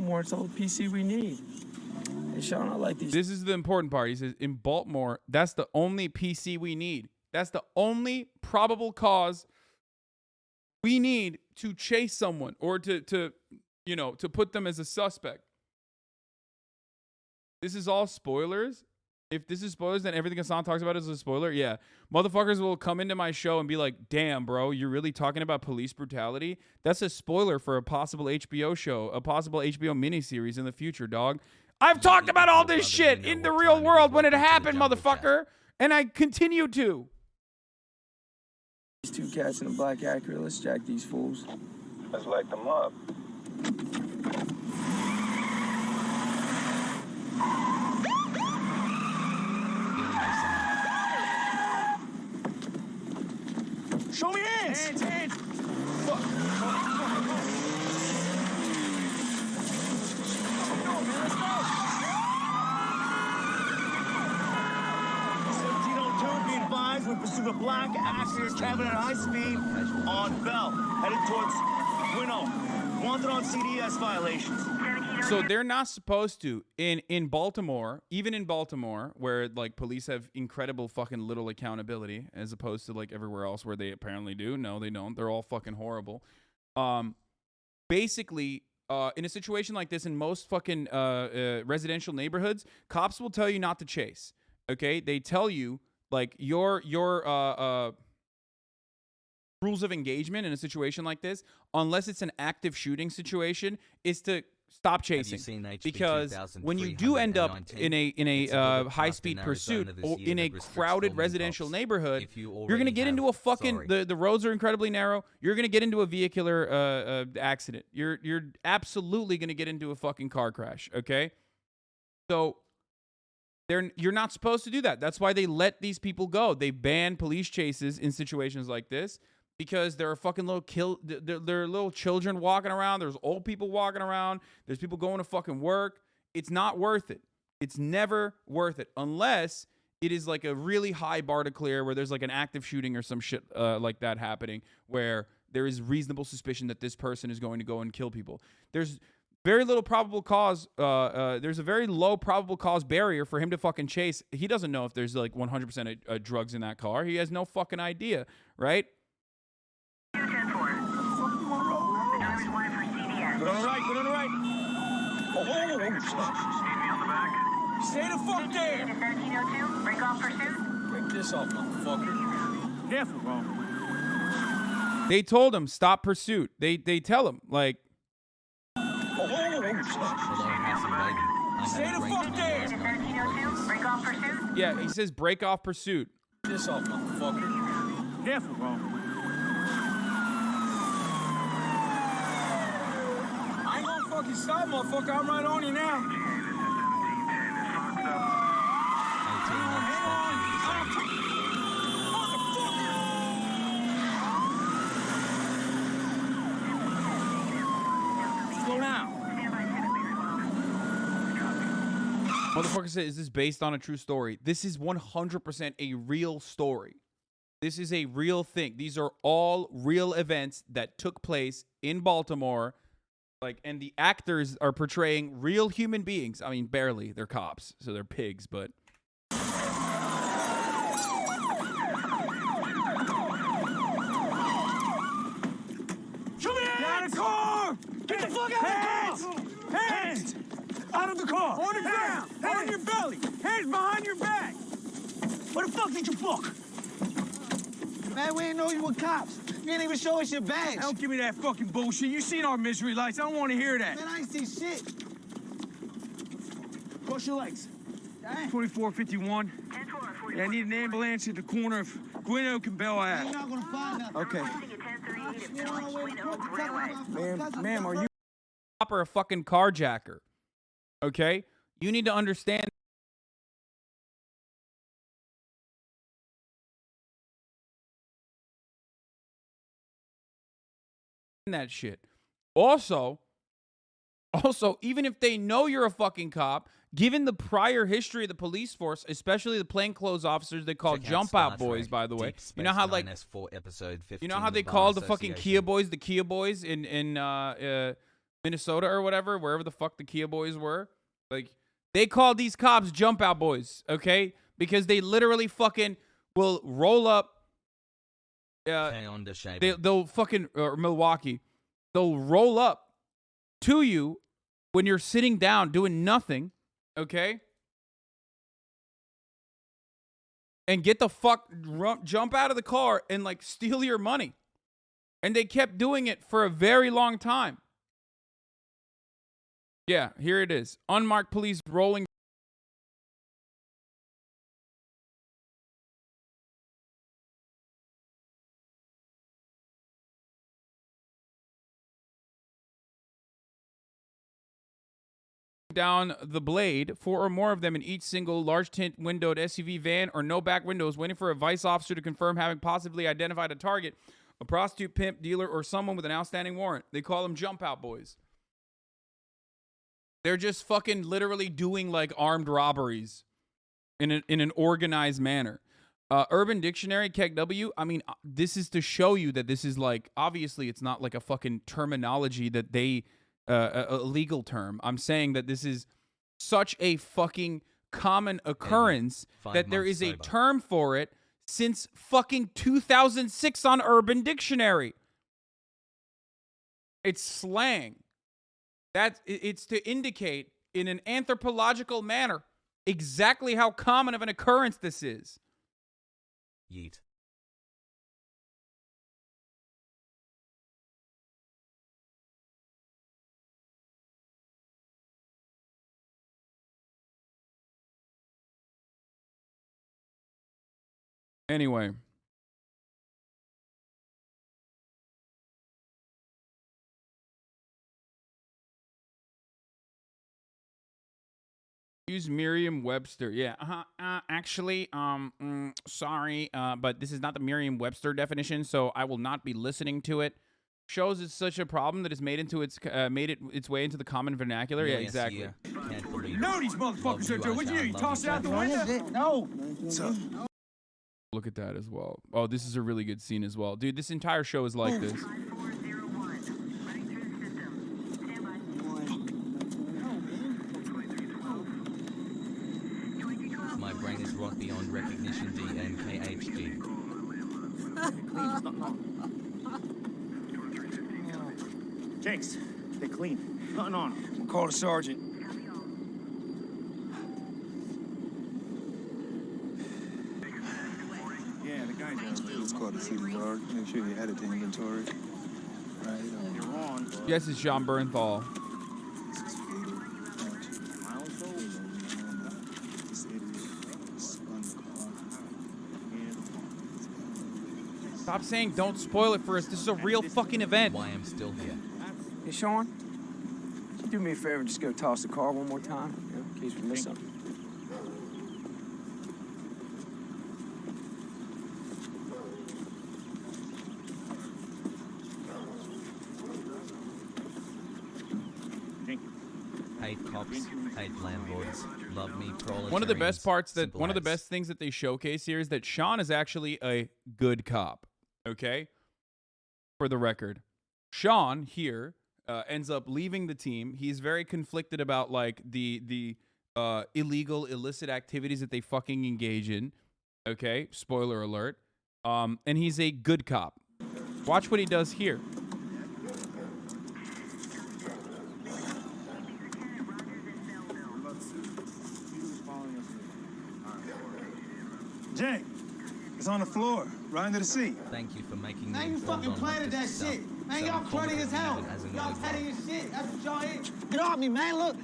Baltimore, it's all the PC we need. And Sean, I like these. This is the important part. He says, in Baltimore, that's the only PC we need. That's the only probable cause we need to chase someone or to put them as a suspect. This is all spoilers. If this is spoilers, then everything Hasan talks about is a spoiler. Yeah. Motherfuckers will come into my show and be like, damn, bro, you're really talking about police brutality? That's a spoiler for a possible HBO show, a possible HBO miniseries in the future, dog. I've talked about all this shit in the real world when it happened, motherfucker. And I continue to. These two cats in a black Acura. Let's jack these fools. Let's light them up. Show me hands! Hands! Fuck. Let's go! 1702, be advised, we pursued a black Acura traveling at high speed on Bell, headed towards Winnow. Wanted on CDS violations. So they're not supposed to in Baltimore, even in Baltimore, where like police have incredible fucking little accountability as opposed to like everywhere else where they apparently do. No, they don't. They're all fucking horrible. Basically, in a situation like this, in most fucking residential neighborhoods, cops will tell you not to chase. Okay, they tell you like your rules of engagement in a situation like this, unless it's an active shooting situation, is to stop chasing, because when you do end up in a high-speed pursuit or in a crowded residential neighborhood, you're going to get into a fucking the roads are incredibly narrow. You're going to get into a vehicular accident. You're absolutely going to get into a fucking car crash. Okay, so you're not supposed to do that. That's why they let these people go. They ban police chases in situations like this. Because there are fucking there are little children walking around. There's old people walking around. There's people going to fucking work. It's not worth it. It's never worth it unless it is like a really high bar to clear where there's like an active shooting or some shit like that happening where there is reasonable suspicion that this person is going to go and kill people. There's very little probable cause. There's a very low probable cause barrier for him to fucking chase. He doesn't know if there's like 100% drugs in that car. He has no fucking idea, right? Go on the right, go on the right. Stay the fuck there. 1302, break off pursuit. Break this off, motherfucker. Careful, bro. They told him stop pursuit. They tell him like. Stay the fuck there. 1302, break off pursuit. Yeah, he says break off pursuit. Break this off, motherfucker. Careful, bro. I ain't gonna fucking stop, motherfucker. I'm right on you now. Slow down. Motherfucker said, is this based on a true story? This is 100% a real story. This is a real thing. These are all real events that took place in Baltimore. Like, and the actors are portraying real human beings. I mean, barely. They're cops, so they're pigs, but. Show me hands! Out of the car! Get the fuck out of the car! Hands! Out of the car! On the ground! On your belly! Hands behind your back! Where the fuck did you book? Man, we didn't know you were cops. You didn't even show us your badge. Don't give me that fucking bullshit. You seen our misery lights. I don't want to hear that. Man, I ain't see shit. Cross your legs. Dang. 2451. Yeah, I need an ambulance at the corner of Gwynnock and Bell You're Ave. not gonna find nothing. Okay. Ma'am, Ma'am, are you? Or a fucking carjacker. Okay? You need to understand. That shit. Also, even if they know you're a fucking cop, given the prior history of the police force, especially the plainclothes officers they call jump out boys, by the way. You know how like you know how they called the fucking Kia boys the Kia boys in Minnesota or whatever, wherever the fuck the Kia boys were. Like, they called these cops jump out boys, okay? Because they literally fucking will roll up. They'll fucking, or Milwaukee, they'll roll up to you when you're sitting down doing nothing, okay? And get the fuck, jump out of the car and like steal your money. And they kept doing it for a very long time. Yeah, here it is. Unmarked police rolling down the blade, 4 or more of them in each single large tint windowed SUV van or no back windows, waiting for a vice officer to confirm having possibly identified a target, a prostitute, pimp, dealer, or someone with an outstanding warrant. They call them jump out boys. They're just fucking literally doing like armed robberies in an organized manner. Urban Dictionary, KEKW, I mean, this is to show you that this is like, obviously it's not like a fucking terminology that they, a legal term. I'm saying that this is such a fucking common occurrence that there is a term for it since fucking 2006 on Urban Dictionary. It's slang. It's to indicate in an anthropological manner exactly how common of an occurrence this is. Yeet. Anyway. Use Merriam-Webster. Yeah. Actually, sorry, but this is not the Merriam-Webster definition, so I will not be listening to it. Shows it's such a problem that it's made its way into the common vernacular. Yeah, exactly. No, these motherfuckers are doing. What you toss it out the window? No. Look at that as well. Oh, this is a really good scene as well. Dude, this entire show is like this. My brain is rot beyond recognition. DMKHG. Jakes, they're clean. Nothing on them. Call the sergeant. Yeah, the guy does. Let's call the city guard. Make sure you edit the inventory. Right. You're on. Yes, it's John Bernthal. Stop saying don't spoil it for us. This is a real fucking event. Why I'm still here. Hey, Sean, can you do me a favor and just go toss the car one more time, in case we miss something? Hate cops, hate landlords, love me proletarians. One of the best parts one of the best things that they showcase here is that Sean is actually a good cop. Okay? For the record. Sean here ends up leaving the team. He's very conflicted about like the illegal, illicit activities that they fucking engage in. Okay? Spoiler alert. And he's a good cop. Watch what he does here. Jay, it's on the floor, right under the seat. Thank you for making Man, me you informed fucking on planted that stuff. shit. Man, So y'all cruddy as hell. as an Y'all oligarch. petty as shit. That's what y'all is. Get off me, man. Look,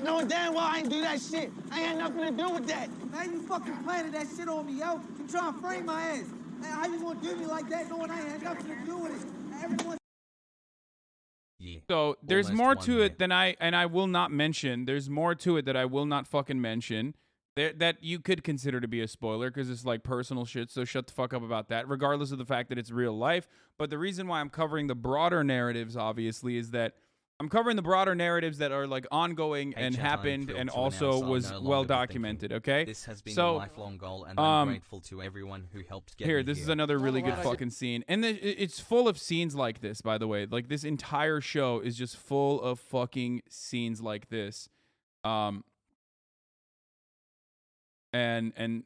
knowing damn well I ain't do that shit. I ain't had nothing to do with that. Man, you fucking planted that shit on me, yo. You trying to frame my ass. Man, how you gonna do me like that knowing I ain't had nothing to do with it? Everyone. Yeah. So there's Almost more one to it man. than I will not mention. There's more to it that I will not fucking mention. That you could consider to be a spoiler because it's like personal shit, so shut the fuck up about that, regardless of the fact that it's real life. But the reason why I'm covering the broader narratives, obviously, is that I'm covering the broader narratives that are like ongoing Hey, and chat, happened I'm and thrilled to also announce I'll was no well longer be documented. thinking. Okay, This has been so a lifelong goal, and I'm grateful to everyone who helped get here, me this here. is another really good fucking scene, and it's full of scenes like this. By the way, like this entire show is just full of fucking scenes like this, and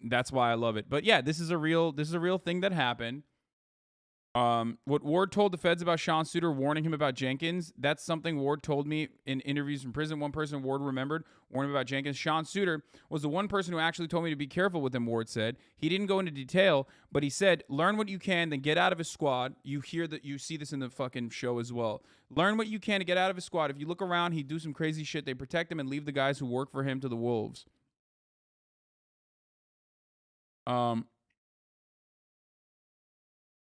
that's why I love it. But yeah, this is a real thing that happened. What Ward told the feds about Sean Suiter warning him about Jenkins, that's something Ward told me in interviews from prison. One person Ward remembered warning him about Jenkins. Sean Suiter was the one person who actually told me to be careful with him, Ward said. He didn't go into detail, but he said, learn what you can, then get out of his squad. You see this in the fucking show as well. Learn what you can to get out of his squad. If you look around, he'd do some crazy shit. They protect him and leave the guys who work for him to the wolves.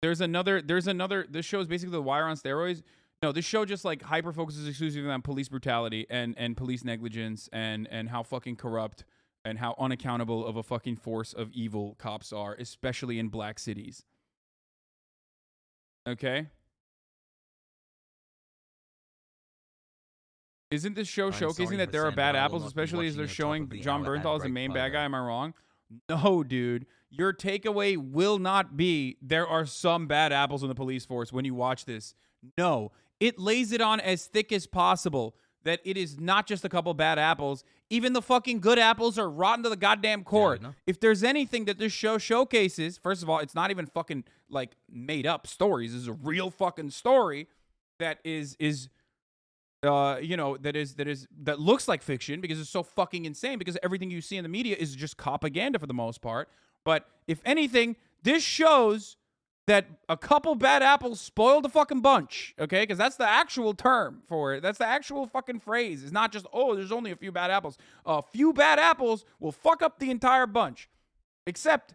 There's another, this show is basically The Wire on steroids. No, this show just like hyper focuses exclusively on police brutality and police negligence and how fucking corrupt and how unaccountable of a fucking force of evil cops are, especially in black cities. Okay? Isn't this show showcasing that there are bad apples, especially as they're showing John Bernthal as the main bad guy? Am I wrong? No, dude. Your takeaway will not be there are some bad apples in the police force when you watch this. No. It lays it on as thick as possible that it is not just a couple bad apples. Even the fucking good apples are rotten to the goddamn core. Yeah, if there's anything that this show showcases, first of all, it's not even fucking like made up stories. This is a real fucking story that that looks like fiction because it's so fucking insane because everything you see in the media is just propaganda for the most part. But if anything, this shows that a couple bad apples spoiled a fucking bunch, okay? Because that's the actual term for it. That's the actual fucking phrase. It's not just, oh, there's only a few bad apples. A few bad apples will fuck up the entire bunch. Except,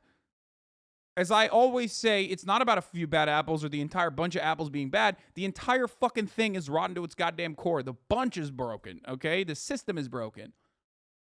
as I always say, it's not about a few bad apples or the entire bunch of apples being bad. The entire fucking thing is rotten to its goddamn core. The bunch is broken, okay? The system is broken.